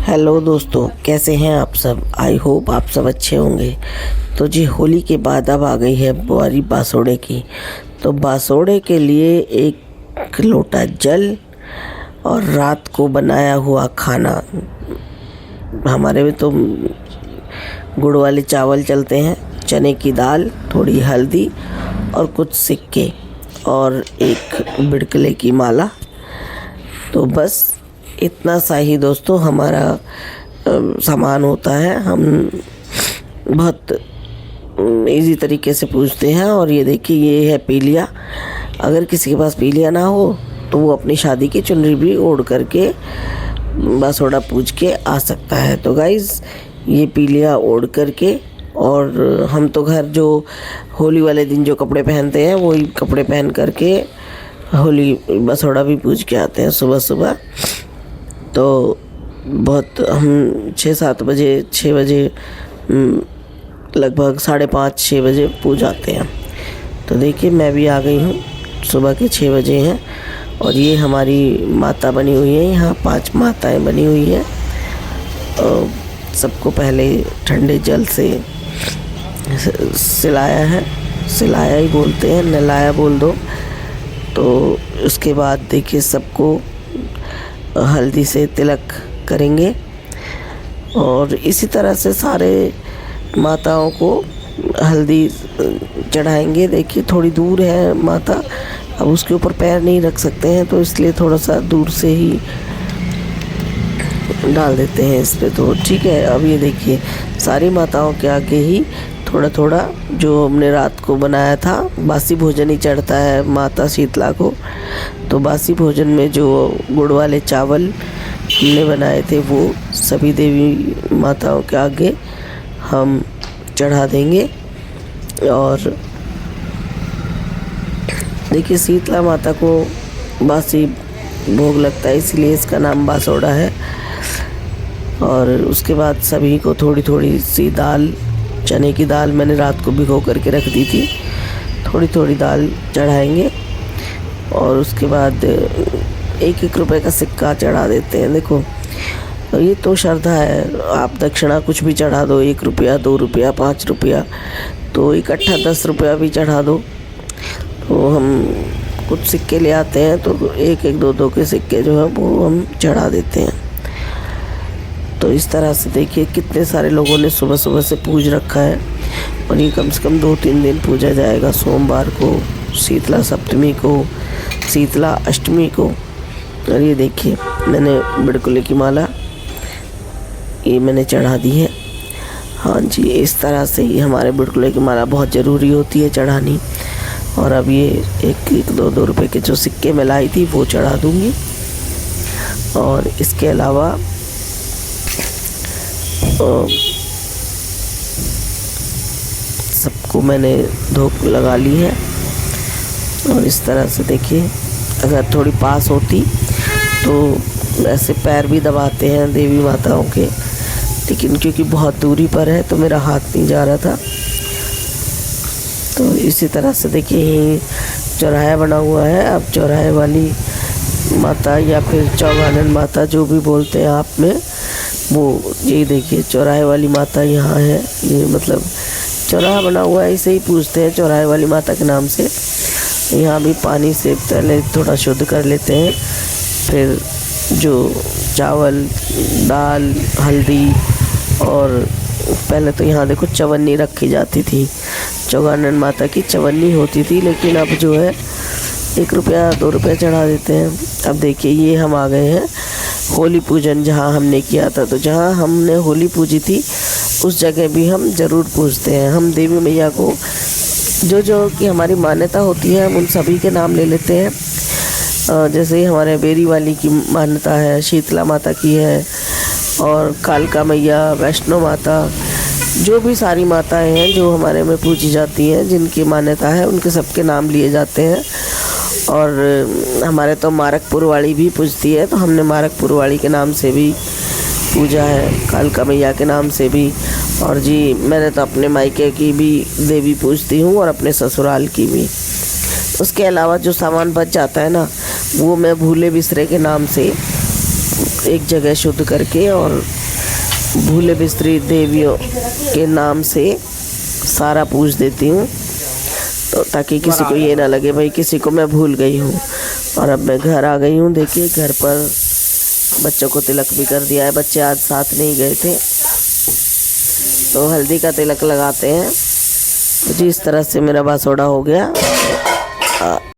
Hello दोस्तों, कैसे हैं आप सब। आई होप आप सब अच्छे होंगे। तो जी, होली के बाद अब आ गई है बारी बासोड़े की। तो बासोड़े के लिए एक लोटा जल और रात को बनाया हुआ खाना। हमारे में तो गुड़ वाले चावल चलते हैं, चने की दाल, थोड़ी हल्दी और कुछ सिक्के और एक बिड़कले की माला। तो बस इतना सा ही दोस्तों हमारा सामान होता है। हम बहुत इजी तरीके से पूजते हैं। और ये देखिए, ये है पीलिया। अगर किसी के पास पीलिया ना हो तो वो अपनी शादी की चुनरी भी ओढ़ करके बासोड़ा पूज के आ सकता है। तो गाइज़, ये पीलिया ओढ़ करके, और हम तो घर जो होली वाले दिन जो कपड़े पहनते हैं वही कपड़े पहन करके होली बासोड़ा भी पूज के आते हैं सुबह सुबह। तो बहुत हम 6 बजे लगभग 5:30-6 बजे पूज आते हैं। तो देखिए, मैं भी आ गई हूँ। सुबह के 6 बजे हैं और ये हमारी माता बनी हुई है। यहाँ 5 माताएं बनी हुई हैं। सबको पहले ठंडे जल से सिलाया है, सिलाया ही बोलते हैं, नहलाया बोल दो। तो उसके बाद देखिए, सबको हल्दी से तिलक करेंगे और इसी तरह से सारे माताओं को हल्दी चढ़ाएंगे। देखिए, थोड़ी दूर है माता, अब उसके ऊपर पैर नहीं रख सकते हैं, तो इसलिए थोड़ा सा दूर से ही डाल देते हैं इस पे। तो ठीक है। अब ये देखिए, सारी माताओं के आगे ही थोड़ा थोड़ा जो हमने रात को बनाया था, बासी भोजन ही चढ़ता है माता शीतला को। तो बासी भोजन में जो गुड़ वाले चावल हमने बनाए थे वो सभी देवी माताओं के आगे हम चढ़ा देंगे। और देखिए, शीतला माता को बासी भोग लगता है, इसलिए इसका नाम बासोड़ा है। और उसके बाद सभी को थोड़ी थोड़ी सी दाल, चने की दाल मैंने रात को भिगो करके रख दी थी, थोड़ी थोड़ी दाल चढ़ाएंगे। और उसके बाद 1-1 रुपए का सिक्का चढ़ा देते हैं। देखो, ये तो श्रद्धा है। आप दक्षिणा कुछ भी चढ़ा दो, 1 रुपया, 2 रुपया, 5 रुपया, तो इकट्ठा 10 रुपया भी चढ़ा दो। तो हम कुछ सिक्के ले आते हैं, तो 1-1, 2-2 के सिक्के जो है वो हम चढ़ा देते हैं। तो इस तरह से देखिए, कितने सारे लोगों ने सुबह सुबह से पूज रखा है। और ये कम से कम 2-3 दिन पूजा जाएगा। सोमवार को, शीतला सप्तमी को, शीतला अष्टमी को। और ये देखिए, मैंने बिड़कुले की माला ये मैंने चढ़ा दी है। हाँ जी, इस तरह से ही हमारे बिड़कुले की माला बहुत ज़रूरी होती है चढ़ानी। और अब ये 1-1, 2-2 रुपए के जो सिक्के मैं लाई थी वो चढ़ा दूँगी। और इसके अलावा सबको मैंने धूप लगा ली है। और इस तरह से देखिए, अगर थोड़ी पास होती तो ऐसे पैर भी दबाते हैं देवी माताओं के, लेकिन क्योंकि बहुत दूरी पर है तो मेरा हाथ नहीं जा रहा था। तो इसी तरह से देखिए, चौराहा बना हुआ है। अब चौराहे वाली माता या फिर चौगानन माता जो भी बोलते हैं आप में, वो ये देखिए, चौराहे वाली माता यहाँ है। ये मतलब चौराहा बना हुआ है, इसे ही पूछते हैं चौराहे वाली माता के नाम से। यहाँ भी पानी से पहले थोड़ा शुद्ध कर लेते हैं, फिर जो चावल, दाल, हल्दी, और पहले तो यहाँ देखो चवन्नी रखी जाती थी, चौगानन माता की चवन्नी होती थी। लेकिन अब जो है 1 रुपया, 2 रुपये चढ़ा देते हैं। अब देखिए, ये हम आ गए हैं होली पूजन जहाँ हमने किया था। तो जहाँ हमने होली पूजी थी उस जगह भी हम ज़रूर पूजते हैं। हम देवी मैया को जो जो कि हमारी मान्यता होती है, हम उन सभी के नाम ले लेते हैं। जैसे हमारे बेरी वाली की मान्यता है, शीतला माता की है, और कालका मैया, वैष्णो माता, जो भी सारी माताएं हैं जो हमारे में पूजी जाती हैं, जिनकी मान्यता है, उनके सबके नाम लिए जाते हैं। और हमारे तो मारकपुर वाली भी पूजती है, तो हमने मारकपुर वाली के नाम से भी पूजा है, कालका मैया के नाम से भी। और जी, मैंने तो अपने मायके की भी देवी पूजती हूँ और अपने ससुराल की भी। उसके अलावा जो सामान बच जाता है ना, वो मैं भूले बिसरे के नाम से एक जगह शुद्ध करके और भूले बिस्तरी देवियों के नाम से सारा पूज देती हूँ, तो ताकि किसी को ये ना लगे भाई किसी को मैं भूल गई हूँ। और अब मैं घर आ गई हूँ। देखिए घर पर बच्चों को तिलक भी कर दिया है। बच्चे आज साथ नहीं गए थे, तो हल्दी का तिलक लगाते हैं। तो जी इस तरह से मेरा बासोड़ा हो गया।